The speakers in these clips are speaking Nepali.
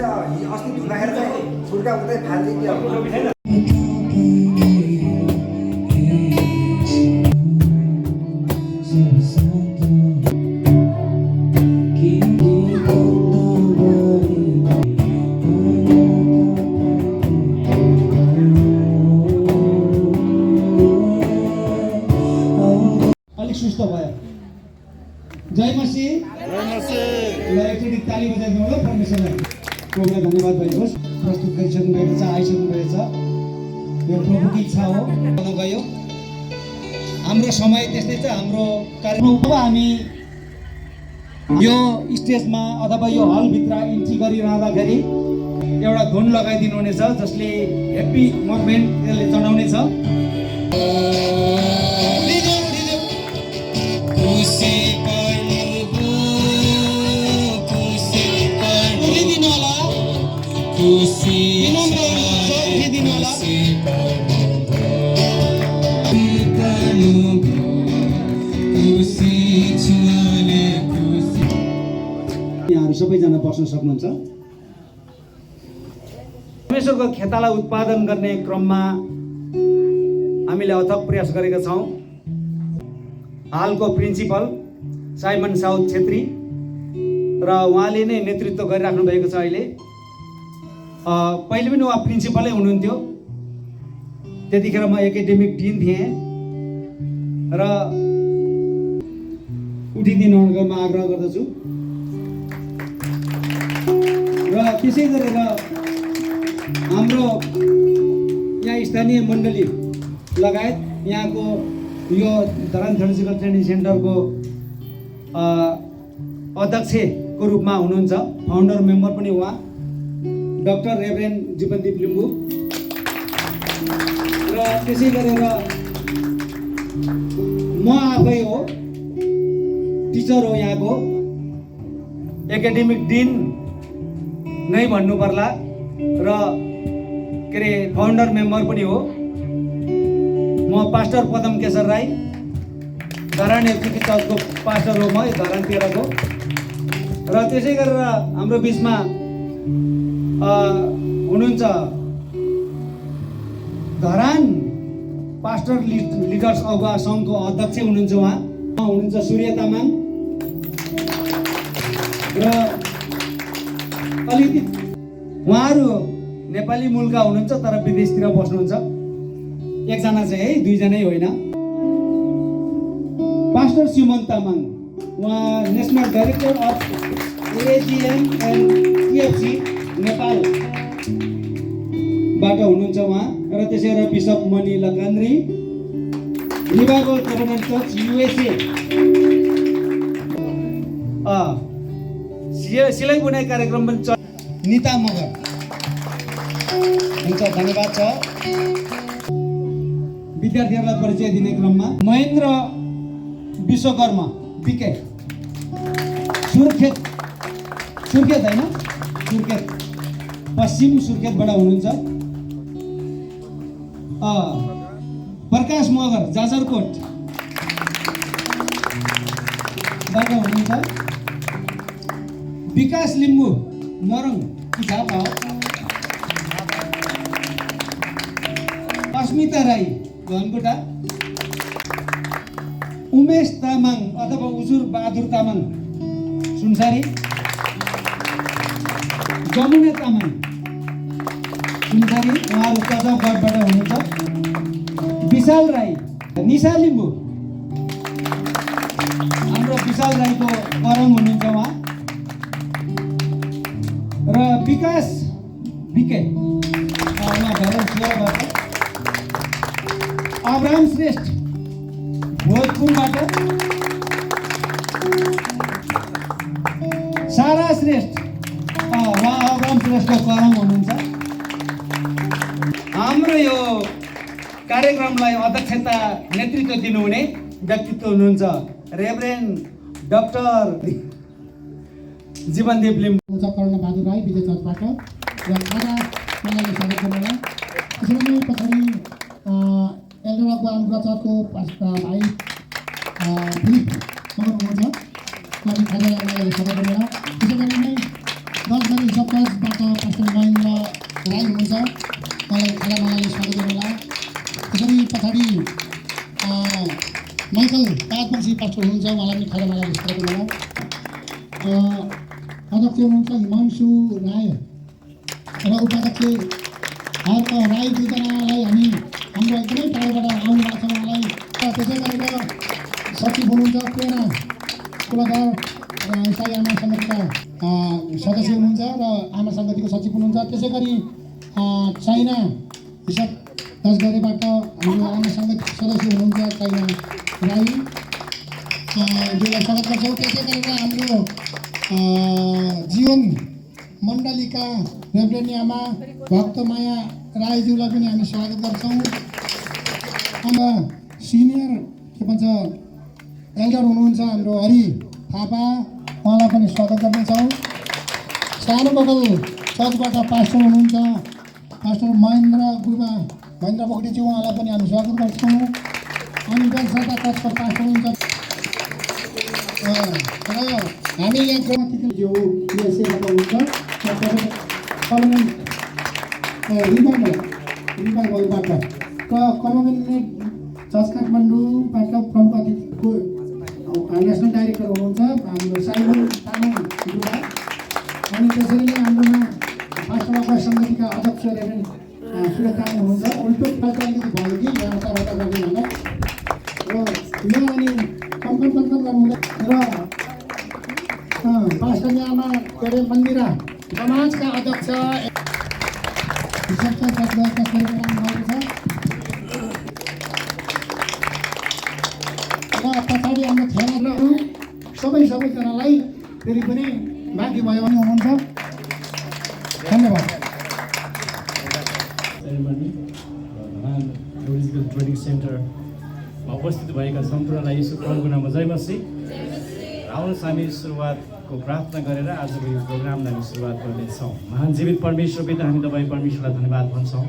अस्ति धुँदाखेरि चाहिँ छुर्का उतै फालिदियो अलिक सुस्त भयो। जय मसी एकचोटि ताली बजाइदिनु होला परमेश्वरलाई। प्रभुलाई धन्यवाद भएको होस्। प्रस्तुत गरिसक्नु भएको छ, आइसक्नु भएको छ। यो प्रभुको इच्छा हो गयो। हाम्रो समय त्यस्तै छ। हाम्रो कार्यक्रम अब हामी यो स्टेजमा अथवा यो हलभित्र इन्ट्री गरिरहँदाखेरि एउटा धुन लगाइदिनु हुनेछ जसले ह्याप्पी मुभमेन्ट त्यसले जनाउनेछ। यहाँहरू सबैजना बस्न सक्नुहुन्छ। परमेश्वरको खेताला उत्पादन गर्ने क्रममा हामीले अथक प्रयास गरेका छौँ। हालको प्रिन्सिपल साइमन साउथ छेत्री र उहाँले नै नेतृत्व गरिराख्नु भएको छ। अहिले पहिले पनि उहाँ प्रिन्सिपलै हुनुहुन्थ्यो। त्यतिखेर म एकाडेमिक डिन थिएँ र उठिदिनु म आग्रह गर्दछु। र त्यसै गरेर हाम्रो यहाँ स्थानीय मण्डली लगायत यहाँको यो धरान थ्योलोजिकल ट्रेनिङ सेन्टरको अध्यक्षको रूपमा हुनुहुन्छ, फाउन्डर मेम्बर पनि उहाँ डाक्टर रेभरेन्ड जीवनदीप लिम्बू। र त्यसै गरेर म आफै हो, टिचर हो, यहाँको एकाडेमिक डिन नै भन्नु पर्ला र के अरे फाउन्डर मेम्बर पनि हो। म पास्टर पदम केशर राई, धरान एफसीकी चर्चको पास्टर हो म, धरान 13 को। र त्यसै गरेर हाम्रो बिचमा हुनुहुन्छ धरान पास्टर लिडर्स अगुवा सङ्घको अध्यक्ष हुनुहुन्छ उहाँ हुनुहुन्छ सूर्य तामाङ। र अलिकति उहाँहरू नेपाली मूलका हुनुहुन्छ तर विदेशतिर बस्नुहुन्छ। एकजना चाहिँ है, दुईजनै होइन। पास्टर सिमन तामाङ, उहाँ national director of AGM and TFC नेपालबाट हुनुहुन्छ उहाँ। र त्यसै गरेर bishop Mani Lakandri, revival covenant church USA, सिलाइ बुनाइ कार्यक्रम पनि छ। निता मगर हुन्छ, धन्यवाद छ। विद्यार्थीहरूलाई परिचय दिने क्रममा महेन्द्र विश्वकर्मा पिके, सुर्खेत होइन, सुर्खेत पश्चिम सुर्खेतबाट हुनुहुन्छ। प्रकाश मगर जाजरकोटबाट हुनुहुन्छ। विकास लिम्बू मरङ झापा हो। अस्मिता राई धनकुटा। उमेश तामाङ अथवा उजुर बहादुर तामाङ सुनसारी। जमुना तामाङ सुनसारी, उहाँहरू कजबबाट हुनुहुन्छ। विशाल राई, निशा लिम्बू, हाम्रो विशाल राईको करम हुनुहुन्छ उहाँ। र विकास विके उहाँ धरान 13बाट। अब्राहम श्रेष्ठ भोजपुरबाट। सारा श्रेष्ठ उहाँ अब्राहम श्रेष्ठको करम हुनुहुन्छ। हाम्रो यो कार्यक्रमलाई अध्यक्षता नेतृत्व दिनुहुने व्यक्तित्व हुनुहुन्छ रेभरेन्ड डाक्टर जीवनदीप लिम्बू। कर्ण बहादुर राई विजय चर्चबाट र आधा मलाई स्वागत गर्नुलाई। त्यसरी नै पछाडि एल्डर अगुवा अनुग्रह चर्चको भाइ फिलिप मगर हुनुहुन्छ, उहाँले खाजालाई स्वागत गर्नुलाई। त्यसै गरी नै 10 गरी सब चर्चबाट पागल राजवंशी पास्टर हुनुहुन्छ, उहाँलाई पनि खाजामाला विस्तार गर्नु। अध्यक्ष हुनुहुन्छ हिमांशु राई र उपाध्यक्ष अर्क राई, दुईजनालाई हाम्रो एकदमै टाढोबाट आउनु भएको छ उहाँलाई। त्यसै गरेर सचिव हुनुहुन्छ प्रेरणा कुलघर इसाई आमा समितिका सदस्य हुनुहुन्छ र आमा समितिको सचिव हुनुहुन्छ। त्यसै गरी चाइना हिसाब दसगढीबाट हाम्रो आमा समिति सदस्य हुनुहुन्छ चाइना राई, जोलाई स्वागत गर्छौँ। त्यसै गरेर हाम्रो जीवन मण्डलीका रेभरेन्ड आमा भक्तमाया राईज्यूलाई पनि हामी स्वागत गर्छौँ। अन्त सिनियर के भन्छ एल्डर हुनुहुन्छ हाम्रो हरि थापा, उहाँलाई पनि स्वागत गर्नेछौँ। सानो बगल चर्चबाट पास्टर हुनुहुन्छ पास्टर महेन्द्र गुरुबा महेन्द्र बोगटीज्यू, उहाँलाई पनि हामी स्वागत गर्छौँ। अनि बेलसाका चर्चको पास्टर हुनुहुन्छ र हामी यहाँ ग्रहज्यू युएसएबाट हुनुहुन्छ रिभाइभलबाट कन्भेन्ट चर्च काठमाडौँबाट प्रमुख अतिथिको नेसनल डाइरेक्टर हुनुहुन्छ हाम्रो साइमन तामाङ गुरुबा। अनि त्यसरी नै हाम्रोमा पास्टर अफर समितिका अध्यक्ष रेभरेन्ड सुरेश तामाङ हुनुहुन्छ। उल्टो फाल्टो अलिकति भयो कि यहाँ तलबाट गर्ने होला र यहाँ अनि कम्पन गर्नुहुँदै र पास्टर आमा के अरे मन्दिरा समाजका अध्यक्ष र पछाडि हाम्रो खेलाडीहरू सबैजनालाई फेरि पनि बाँकी भयो भने हुनुहुन्छ। धन्यवाद। ट्रेनिङ सेन्टरमा उपस्थित भएका सम्पूर्णलाई यसो प्रभुको नाममा जय मसीह। आउनुहोस् हामी सुरुवातको प्रार्थना गरेर आजको यो प्रोग्रामलाई हामी सुरुवात गर्नेछौँ। महान जीवित परमेश्वर पिता, हामी तपाईँ परमेश्वरलाई धन्यवाद भन्छौँ।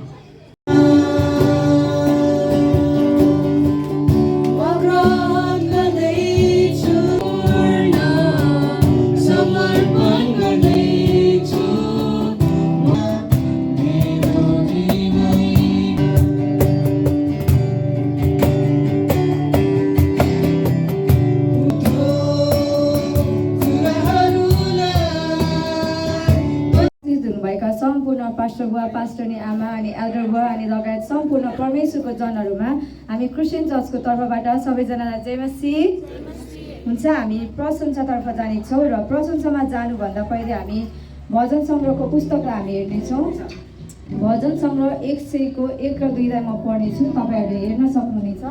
पास्टर बुवा, पास्टरनी आमा अनि एल्डर बुवा अनि लगायत सम्पूर्ण परमेश्वरको जनहरूमा हामी क्रिस्चियन चर्चको तर्फबाट सबैजनालाई जय मसीह हुन्छ। हामी प्रशंसातर्फ जानेछौँ र प्रशंसामा जानुभन्दा पहिले हामी भजन सङ्ग्रहको पुस्तकलाई हामी हेर्नेछौँ। भजन सङ्ग्रह 100को 1 र 2लाई म पढ्नेछु, तपाईँहरूले हेर्न सक्नुहुनेछ।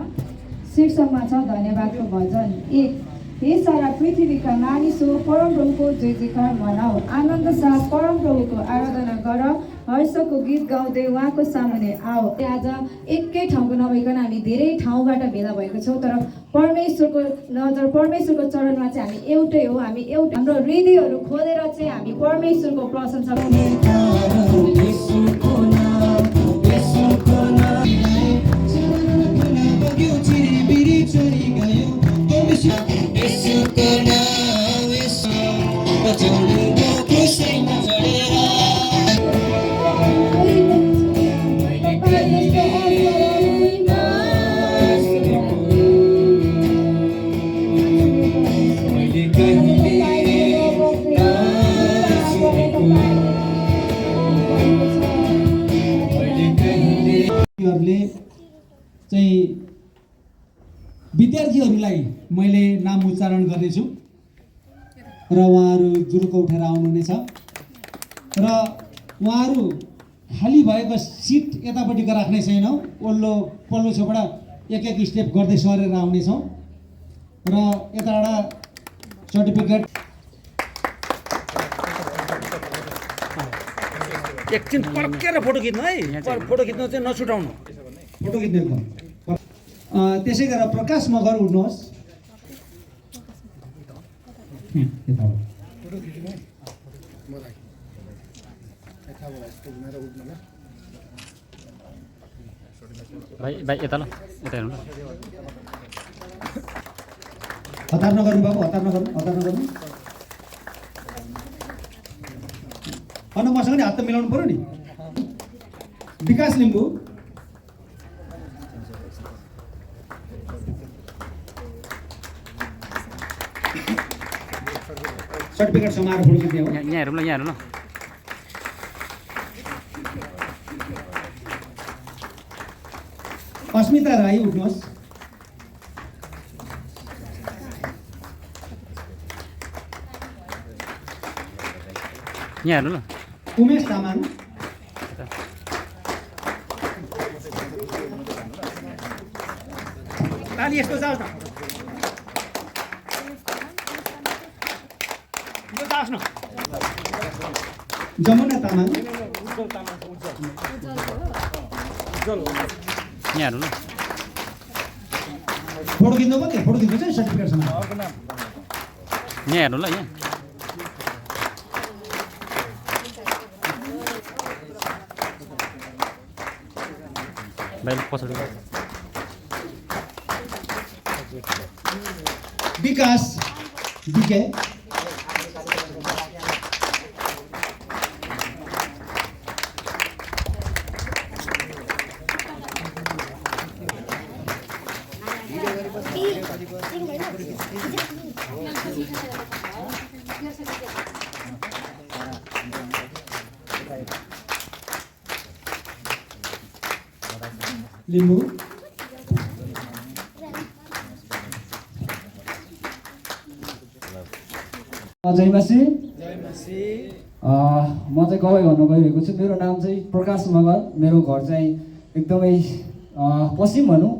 शीर्षकमा छ धन्यवादको भजन 1। हे सारा पृथ्वीका मानिस हो, परमप्रभुको जय जयकार मनाऊ, आनन्द साथ परमप्रभुको आराधना गर, हर्षको गीत गाउँदै उहाँको सामुन्ने आओ। आज एकै ठाउँको नभइकन हामी धेरै ठाउँबाट भेला भएको छौँ, तर परमेश्वरको नजर परमेश्वरको चरणमा चाहिँ हामी एउटै हो। हामी एउटा हाम्रो हृदयहरू खोलेर चाहिँ हामी परमेश्वरको प्रशंसा चाहिँ विद्यार्थीहरूलाई मैले नाम उच्चारण गर्नेछु र उहाँहरू जुरुको उठेर आउनुहुनेछ र उहाँहरू खाली भएको सिट यतापट्टिको राख्ने छैनौँ, पल्लो छेउबाट एक स्टेप गर्दै सरेर आउनेछौँ र यताबाट सर्टिफिकेट एकछिन पर्केर फोटो खिच्नु है, फोटो खिच्नु चाहिँ नछुटाउनु, फोटो खिच्नु एकदम। त्यसै गरेर प्रकाश मगर उठ्नुहोस्। भाइ यता ल, यता हेर्नु। हतार नगर्नु बाबु, हतार नगर्नु। अनि मसँग नि हात त मिलाउनु पर्यो नि। विकास लिम्बू, सर्टिफिकेट समारोह फोटो खिच्ने हो। यहाँ हेरौँ ल यहाँ हेरौँ ल अस्मिता राई उठ्नुहोस्। यहाँ हेर्नु ल उमेश तामाङ। ताली यस्तो जाओस् न यो जाओस् न जमुना तामाङ। यहाँ हेर्नु ल फोटो खिच्नु पऱ्यो, फोटो खिच्नु चाहिँ सर्टिफिकेट समारोह। यहाँ हेर्नु ल यहाँ पछाडि विकास विके। लिम्बू। जयमासी। म चाहिँ गवाई भन्न गइरहेको छु। मेरो नाम चाहिँ प्रकाश मगर। मेरो घर चाहिँ एकदमै पश्चिम भनौँ,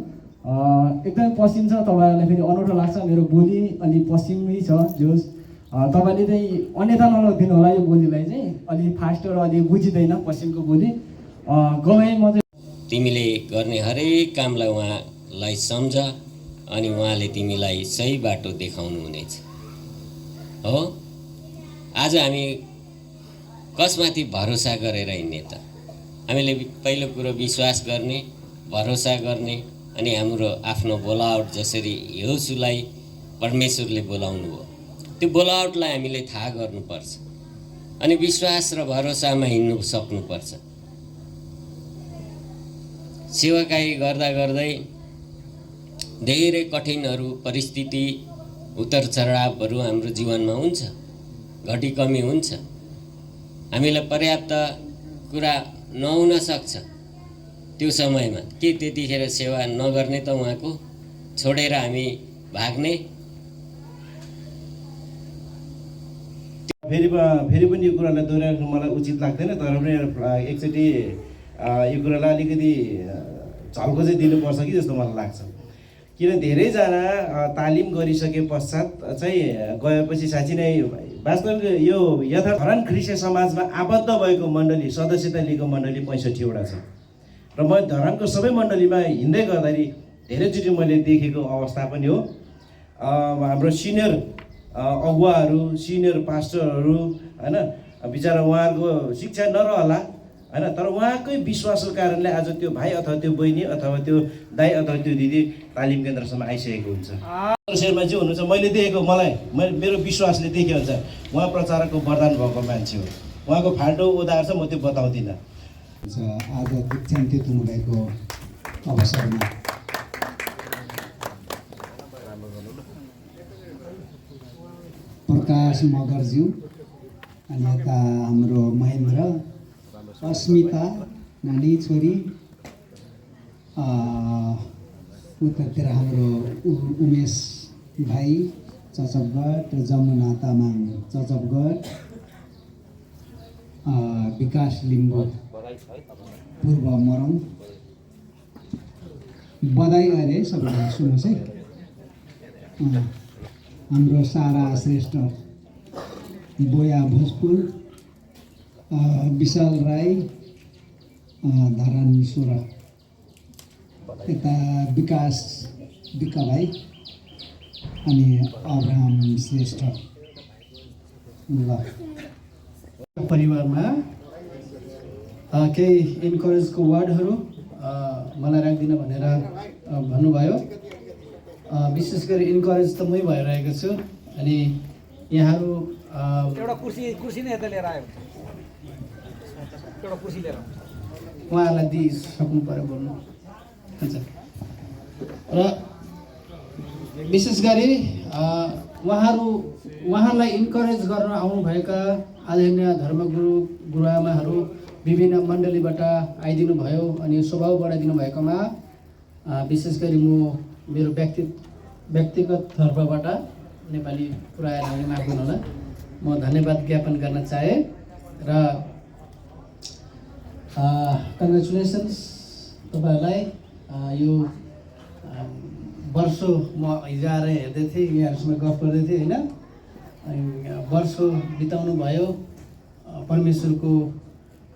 एकदमै पश्चिम छ। तपाईँहरूलाई फेरि अनौठो लाग्छ, मेरो बोली अलि पश्चिमै छ। जोस् तपाईँले चाहिँ अन्यथा नलगिदिनु होला यो बोलीलाई चाहिँ। अलि फास्ट र अलि बुझिँदैन पश्चिमको बोली। गवाई म चाहिँ तिमीले गर्ने हरेक कामलाई उहाँलाई सम्झ अनि उहाँले तिमीलाई सही बाटो देखाउनु हुनेछ। हो, आज हामी कसमाथि भरोसा गरेर हिँड्ने त? हामीले पहिलो कुरो विश्वास गर्ने, भरोसा गर्ने अनि हाम्रो आफ्नो बोलावट जसरी यहोशुलाई परमेश्वरले बोलाउनु हो त्यो बोलावटलाई हामीले थाहा गर्नुपर्छ अनि विश्वास र भरोसामा हिँड्नु सक्नुपर्छ। सेवाकाई गर्दा गर्दै धेरै कठिनहरू परिस्थिति उतार चढावहरू हाम्रो जीवनमा हुन्छ, घटी कमी हुन्छ। हामीलाई पर्याप्त कुरा नहुन सक्छ त्यो समयमा। के त्यतिखेर सेवा नगर्ने त उहाँको, छोडेर हामी भाग्ने? फेरि पनि यो कुरालाई दोहोऱ्याउनु मलाई उचित लाग्दैन, तर पनि एकचोटि यो कुरालाई अलिकति झल्को चाहिँ दिनुपर्छ कि जस्तो मलाई लाग्छ। किन धेरैजना तालिम गरिसके पश्चात चाहिँ गएपछि साँच्चै नै वास्तविक यो यथार्थ धरान ख्रिस्टियन समाजमा आबद्ध भएको मण्डली, सदस्यता लिएको मण्डली 65 वटा छ र म धरानको सबै मण्डलीमा हिँड्दै गर्दाखेरि धेरैचोटि मैले देखेको अवस्था पनि हो। हाम्रो सिनियर अगुवाहरू, सिनियर पास्टरहरू हैन, बिचरा उहाँहरूको शिक्षा नरहला हैन, तर उहाँकै विश्वासको कारणले आज त्यो भाइ अथवा त्यो बहिनी अथवा त्यो दाइ अथवा त्यो दिदी तालिम केन्द्रसम्म आइसकेको हुन्छ। शर्मा चाहिँ हुनुहुन्छ, मैले देखेको, मेरो विश्वासले देखे हुन्छ उहाँ प्रचारकको वरदान भएको मान्छे हो। उहाँको फाल्टो उदाहरण छ, म त्यो बताउँदिनँ। आज दीक्षान्त तुमुरहेको अवसरमा प्रकाश मगरज्यू अनि यता हाम्रो महेन्द्र, अस्मिता नानी छोरी, उतातिर हाम्रो उमेश भाइ चचपगढ, जमुना तामाङ चचपगढ, विकास लिम्बू पूर्व मरङ। बधाई अरे सबैलाई सुन्नुहोस् है। हाम्रो सारा श्रेष्ठ, बोया भोजपुर, विशाल राई धरान सोह्र, यता विकास विका भाइ अनि अब्राहम श्रेष्ठ। ल परिवारमा केही इन्करेजको वर्डहरू मलाई राख्दिन भनेर भन्नुभयो। विशेष गरी इन्करेज त मै भइरहेको छु अनि यहाँहरू एउटा कुर्सी नै यता लिएर आयो, एउटा कुर्सी लिएर उहाँहरूलाई दिइसक्नु पऱ्यो बोल्नु हुन्छ। र विशेष गरी उहाँलाई इन्करेज गर्न आउनुभएका आदरणीय धर्मगुरु गुरुआमाहरू विभिन्न मण्डलीबाट आइदिनु भयो अनि स्वभाव बढाइदिनु भएकोमा विशेष गरी म मेरो व्यक्तिगत तर्फबाट नेपाली पुऱ्याएर भने माफ गर्नु होला म धन्यवाद ज्ञापन गर्न चाहे र कङ्ग्रेचुलेसन्स तपाईँहरूलाई यो वर्ष म हिजो आएर हेर्दै थिएँ यहाँहरूसँग गफ गर्दै थिएँ होइन वर्ष बिताउनु भयो परमेश्वरको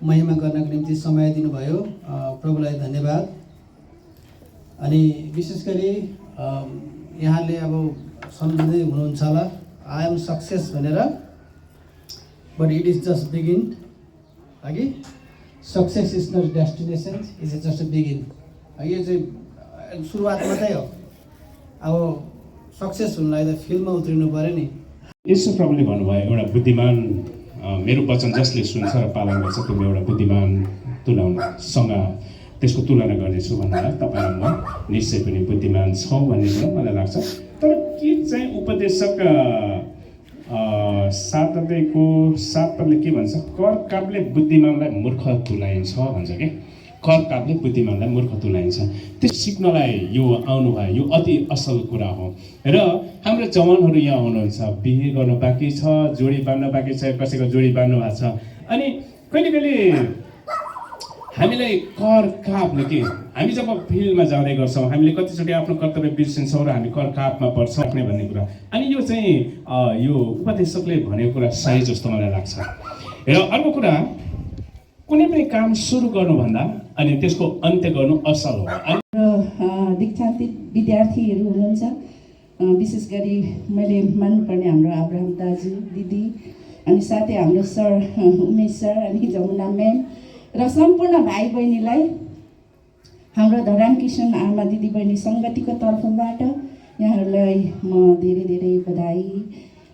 महिमा गर्नको निम्ति समय दिनुभयो प्रभुलाई धन्यवाद अनि विशेष गरी यहाँले अब सम्झिँदै हुनुहुन्छ होला आई एम सक्सेस भनेर but it is just begin अघि success is not destination is just a begin यो चाहिँ सुरुवात मात्रै हो अब सक्सेस हुनलाई त फिल्डमा उत्रिनु पऱ्यो नि यसो प्रभुले भन्नुभयो एउटा बुद्धिमान मेरो वचन जसले सुन्छ र पालन गर्छ त्यो एउटा बुद्धिमान तुलनासँग त्यसको तुलना गर्नेछु भन्दा तपाईँलाई म निश्चय पनि बुद्धिमान छौँ भन्ने कुरा मलाई लाग्छ तर के चाहिँ उपदेशक 7 अध्यायको 7 पदले के भन्छ कर कापले बुद्धिमानलाई मूर्ख तुल्याइन्छ भन्छ के कर कापले बुद्धिमानलाई मूर्ख तुल्याइन्छ त्यो सिक्नलाई यो आउनुभयो यो अति असल कुरा हो र हाम्रो जवानहरू यहाँ आउनुहुन्छ बिहे गर्नु बाँकी छ जोडी बाँध्नु बाँकी छ कसैको जोडी बाँध्नु भएको छ अनि कहिले कहिले हामीलाई कर कापले के हामी जब फिल्डमा जाँदै गर्छौँ हामीले कतिचोटि आफ्नो कर्तव्य बिर्सिन्छौँ र हामी कर कापमा पर्छौँ भन्ने कुरा अनि यो चाहिँ यो उपदेशकले भनेको कुरा सही जस्तो मलाई लाग्छ र अर्को कुरा कुनै पनि काम सुरु गर्नुभन्दा अनि त्यसको अन्त्य गर्नु असल हो दीक्षान्तित विद्यार्थीहरू हुनुहुन्छ विशेष गरी मैले मान्नुपर्ने हाम्रो अब्राहम दाजु दिदी अनि साथै हाम्रो सर उमेश सर अनि जमुना म्याम र सम्पूर्ण भाइ बहिनीलाई हाम्रो धरान किशन आमा दिदी बहिनी सङ्गतिको तर्फबाट यहाँहरूलाई म धेरै धेरै बधाई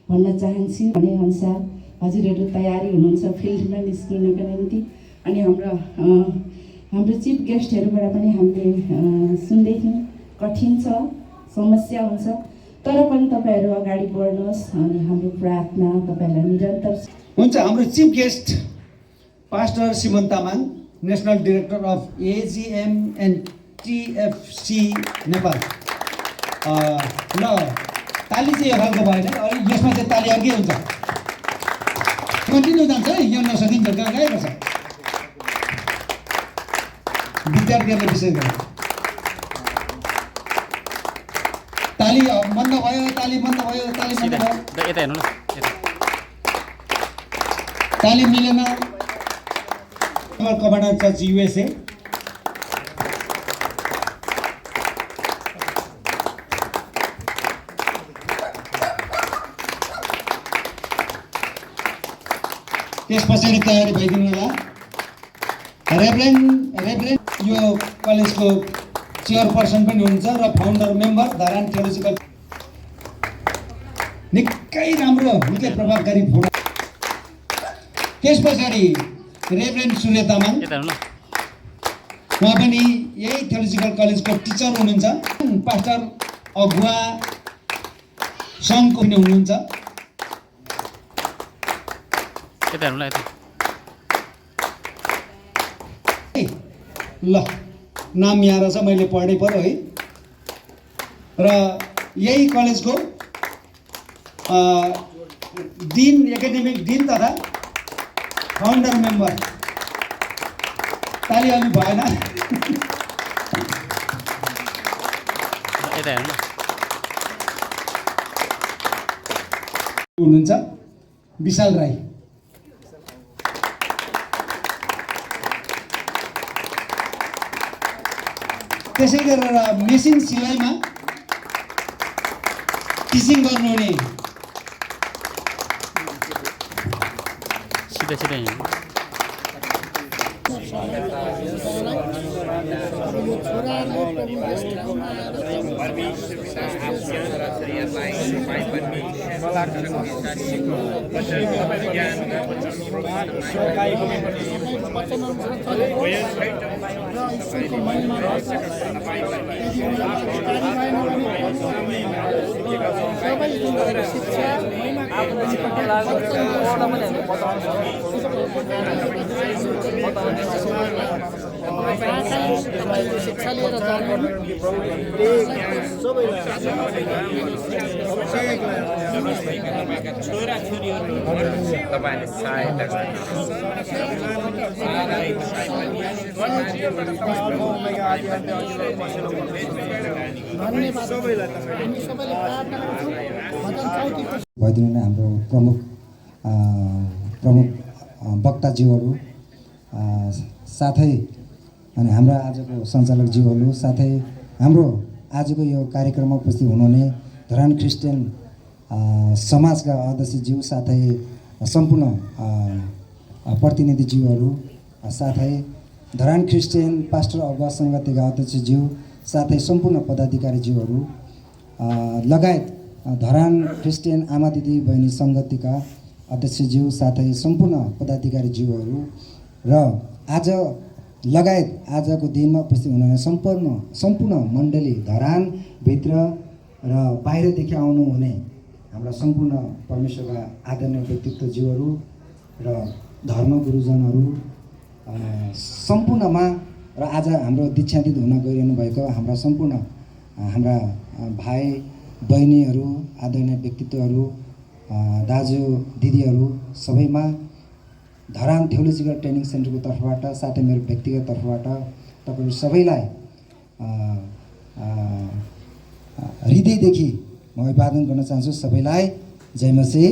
भन्न चाहन्छु भने अनुसार हजुरहरू तयारी हुनुहुन्छ फिल्डमा निस्किनको निम्ति अनि हाम्रो चिफ गेस्टहरूबाट पनि हामीले सुन्दै थियौँ कठिन छ समस्या हुन्छ तर पनि तपाईँहरू अगाडि बढ्नुहोस् अनि हाम्रो प्रार्थना तपाईँहरूलाई निरन्तर हुन्छ हाम्रो chief guest pastor Simon Tamang national director of AGM and TFC Nepal ल ताली चाहिँ यो खालको भएन अनि यसमा चाहिँ ताली अर्कै हुन्छ कन्टिन्यू जान्छ है यहाँ नसकिन्छ कहाँ गएको छ विद्यार्थीहरूले विशेष गरी ताली बन्द भयो ताली बन्द भयो ताली बन्द भयो ताली मिलेन कमान्डर चर्च युएसए त्यस पछाडि तयारी भइदिनु होला रेभरेन्ड यो कलेजको चेयरपर्सन पनि हुनुहुन्छ र फाउन्डर मेम्बर धरान थियोलोजिकल निकै राम्रो निकै प्रभावकारी फोटो त्यस पछाडि रेभरेन्ड सूर्य तामाङ उहाँ पनि यही थियोलोजिकल कलेजको टिचर हुनुहुन्छ पास्टर अगुवा सङ्घको पनि हुनुहुन्छ ल नाम यहाँ रहेछ मैले पढ्नै पर्यो है र यही कलेजको डिन एकाडेमिक डिन तथा फाउन्डर मेम्बर ताली अलि भएन हुनुहुन्छ विशाल राई त्यसै गरेर मेसिन सिलाइमा टिचिङ गर्नुहुने वचन अनुसार चलेको र ईश्वरको महिमा गर्छ। यदि उनीहरूले कार्यवाही नगर्ने सबै दिनहरू शिक्षा शिक्षा लिएर भइदिनु नै हाम्रो प्रमुख वक्ताज्यूहरू साथै अनि हाम्रा आजको सञ्चालकज्यूहरू साथै हाम्रो आजको यो कार्यक्रममा उपस्थित हुनुहुने धरान क्रिस्चियन समाजका अध्यक्षज्यू साथै सम्पूर्ण प्रतिनिधिज्यूहरू साथै धरान क्रिस्चियन पास्टर अगुवा सङ्गतिका अध्यक्षज्यू साथै सम्पूर्ण पदाधिकारीज्यूहरू लगायत धरान क्रिस्चियन आमा दिदी बहिनी सङ्गतिका अध्यक्षज्यू साथै सम्पूर्ण पदाधिकारीज्यूहरू र आज लगायत आजको दिनमा उपस्थित हुनुहुने सम्पूर्ण मण्डली धरानभित्र र बाहिरदेखि आउनुहुने हाम्रा सम्पूर्ण परमेश्वरका आदरणीय व्यक्तित्वज्यूहरू र धर्म गुरुजनहरू सम्पूर्णमा र आज हाम्रो दीक्षान्तित हुन गइरहनु भएको हाम्रा सम्पूर्ण हाम्रा भाइ बहिनीहरू आदरणीय व्यक्तित्वहरू दाजु दिदीहरू सबैमा धरान थियोलोजिकल ट्रेनिङ सेन्टरको तर्फबाट साथै मेरो व्यक्तिगत तर्फबाट तपाईँहरू सबैलाई हृदयदेखि म अभिवादन गर्न चाहन्छु। सबैलाई जय मसीह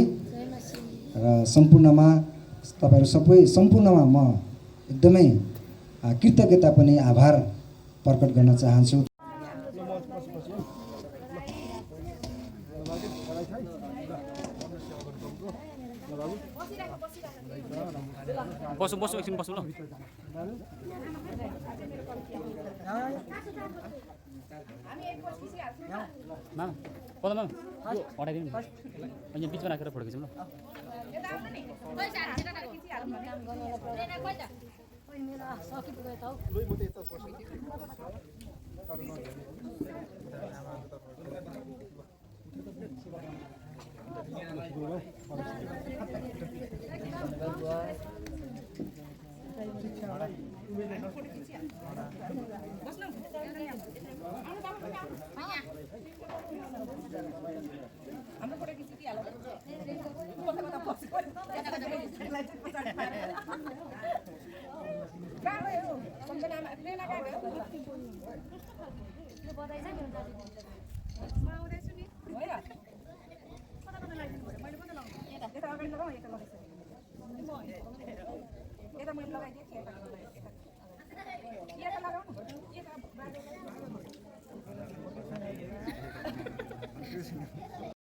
र सम्पूर्णमा तपाईँहरू सबै सम्पूर्णमा म एकदमै कृतज्ञता पनि आभार प्रकट गर्न चाहन्छु। बसु एकछिन बसु ल मामा पदमा हटाइदिनु अनि बिचमा राखेर फोटो खिचौँ ल।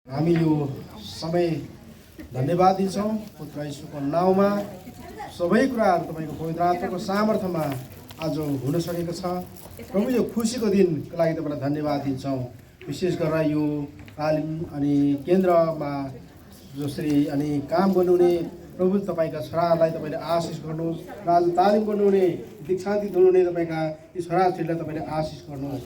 हामी यो समय धन्यवाद दिन्छौँ पुत्र यीशुको नाउँमा सबै कुराहरू तपाईँको पवित्र आत्माको सामर्थ्यमा आज हुन सकेको छ। प्रभु यो खुसीको दिनको लागि तपाईँलाई धन्यवाद दिन्छौँ। विशेष गरेर यो तालिम अनि केन्द्रमा जसरी अनि काम गर्नुहुने प्रभु तपाईँका छोराहरूलाई तपाईँले आशिष गर्नुहोस् र आज तालिम गर्नुहुने दीक्षान्तित हुनुहुने तपाईँका यी छोराछोरीलाई तपाईँले आशिष गर्नुहोस्।